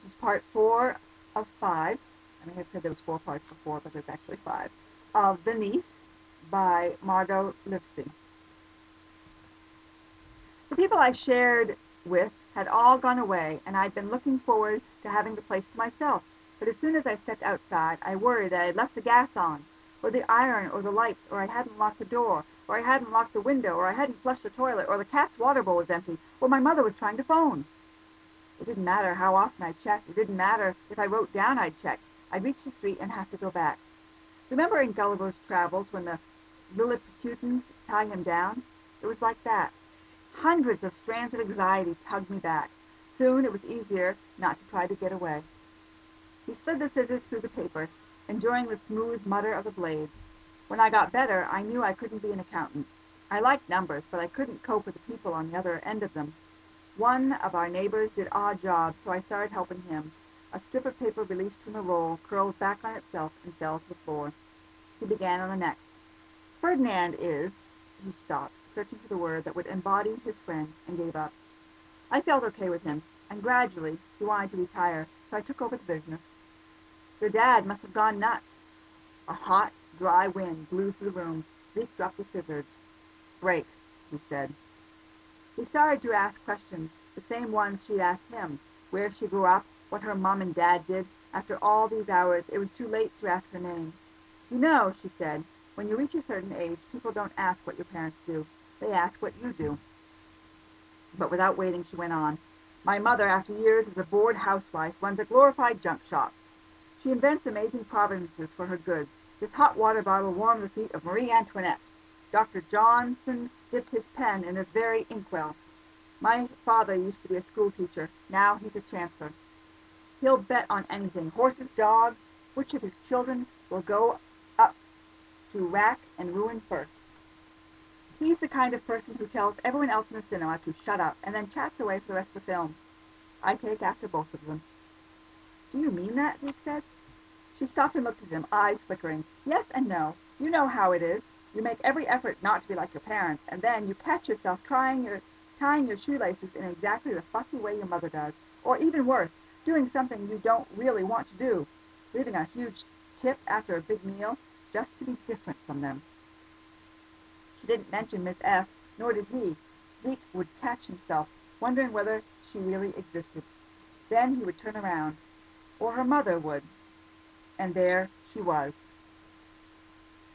This is part 4 of 5. I may have said there was 4 parts before, but there's actually 5. Of The Niece by Margot Livesey. The people I shared with had all gone away, and I'd been looking forward to having the place to myself. But as soon as I stepped outside, I worried that I'd left the gas on, or the iron, or the lights, or I hadn't locked the door, or I hadn't locked the window, or I hadn't flushed the toilet, or the cat's water bowl was empty, or my mother was trying to phone. It didn't matter how often I checked. It didn't matter if I wrote down I'd checked. I'd reach the street and have to go back. Remember in Gulliver's Travels when the Lilliputians tie him down? It was like that. Hundreds of strands of anxiety tugged me back. Soon it was easier not to try to get away. He slid the scissors through the paper, enjoying the smooth mutter of the blades. When I got better, I knew I couldn't be an accountant. I liked numbers, but I couldn't cope with the people on the other end of them. One of our neighbors did odd jobs, so I started helping him. A strip of paper released from the roll curled back on itself and fell to the floor. He began on the next. Ferdinand is... He stopped, searching for the word that would embody his friend, and gave up. I felt okay with him, and gradually he wanted to retire, so I took over the business. Your dad must have gone nuts. A hot, dry wind blew through the room. Zeke dropped the scissors. Break, he said. He started to ask questions, the same ones she'd asked him, where she grew up, what her mom and dad did. After all these hours, it was too late to ask her name. You know, she said, when you reach a certain age, people don't ask what your parents do. They ask what you do. But without waiting, she went on. My mother, after years as a bored housewife, runs a glorified junk shop. She invents amazing provenances for her goods. This hot water bottle warmed the feet of Marie Antoinette. Dr. Johnson dipped his pen in this very inkwell. My father used to be a school teacher. Now he's a chancellor. He'll bet on anything, horses, dogs, which of his children will go up to rack and ruin first. He's the kind of person who tells everyone else in the cinema to shut up and then chats away for the rest of the film. I take after both of them. Do you mean that? He said. She stopped and looked at him, eyes flickering. Yes and no. You know how it is. You make every effort not to be like your parents, and then you catch yourself tying your shoelaces in exactly the fussy way your mother does. Or even worse, doing something you don't really want to do, leaving a huge tip after a big meal, just to be different from them. She didn't mention Miss F., nor did he. Zeke would catch himself, wondering whether she really existed. Then he would turn around, or her mother would, and there she was.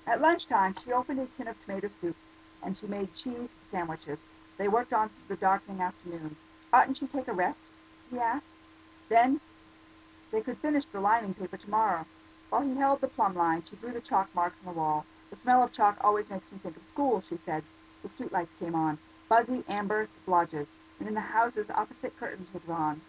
At lunchtime, she opened a tin of tomato soup, and she made cheese sandwiches. They worked on through the darkening afternoon. Oughtn't she take a rest? He asked. Then they could finish the lining paper tomorrow. While he held the plumb line, she drew the chalk marks on the wall. The smell of chalk always makes me think of school, she said. The streetlights came on, fuzzy amber splodges, and in the houses opposite curtains were drawn.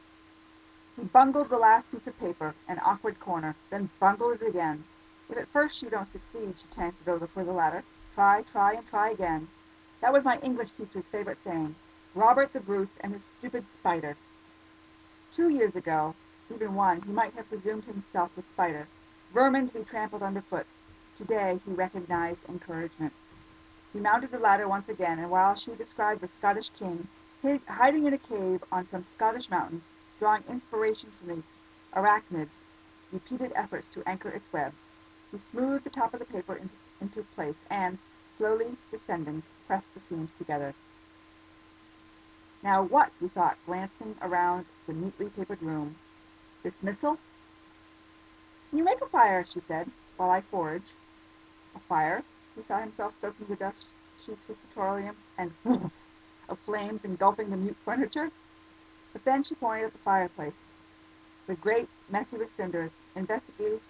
He bungled the last piece of paper, an awkward corner, then bungled it again. If at first you don't succeed, she chanted over for the latter. Try, and try again. That was my English teacher's favorite saying. Robert the Bruce and his stupid spider. 2 years ago, even one, he might have presumed himself the spider, vermin to be trampled underfoot. Today he recognized encouragement. He mounted the ladder once again, and while she described the Scottish king, hiding in a cave on some Scottish mountain, drawing inspiration from the arachnids, repeated efforts to anchor its web, he smoothed the top of the paper into place and, slowly descending, pressed the seams together. Now what, he thought, glancing around the neatly papered room. Dismissal? You make a fire, she said, while I forage. A fire? He saw himself soaking the dust sheets with petroleum and of flames engulfing the mute furniture. But then she pointed at the fireplace. The grate, messy with cinders. Investigation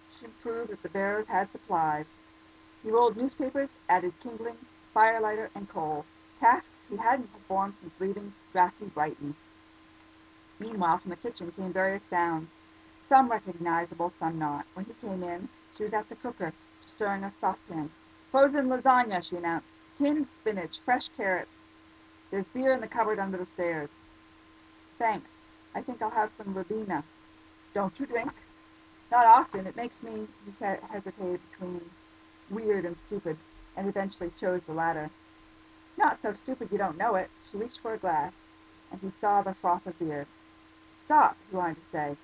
proved that the bearers had supplies. He rolled newspapers, added kindling, firelighter, and coal, tasks he hadn't performed since leaving drafty Brighton. Meanwhile, from the kitchen came various sounds, some recognizable, some not. When he came in, she was at the cooker, stirring a saucepan. Frozen lasagna, she announced. Tinned spinach, fresh carrots. There's beer in the cupboard under the stairs. Thanks. I think I'll have some Ribena. Don't you drink? Not often. It makes me, he hesitated between weird and stupid, and eventually chose the latter. Not so stupid you don't know it. She reached for a glass, and he saw the froth of beer. Stop, he wanted to say.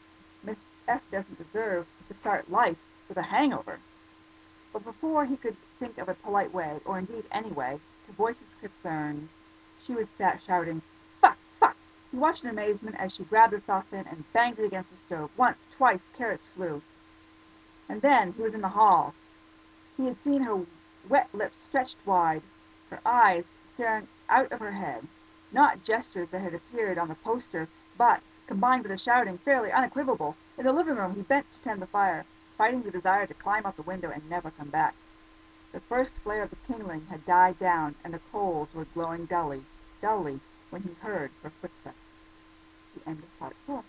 Miss F doesn't deserve to start life with a hangover." But before he could think of a polite way, or indeed any way, to voice his concern, she was shouting, "Fuck! Fuck!" He watched in amazement as she grabbed the saucepan and banged it against the stove. Once, twice, carrots flew. And then he was in the hall. He had seen her wet lips stretched wide, her eyes staring out of her head. Not gestures that had appeared on the poster, but, combined with the shouting, fairly unequivocal. In the living room he bent to tend the fire, fighting the desire to climb out the window and never come back. The first flare of the kindling had died down, and the coals were glowing dully, when he heard her footsteps. The end of part 4.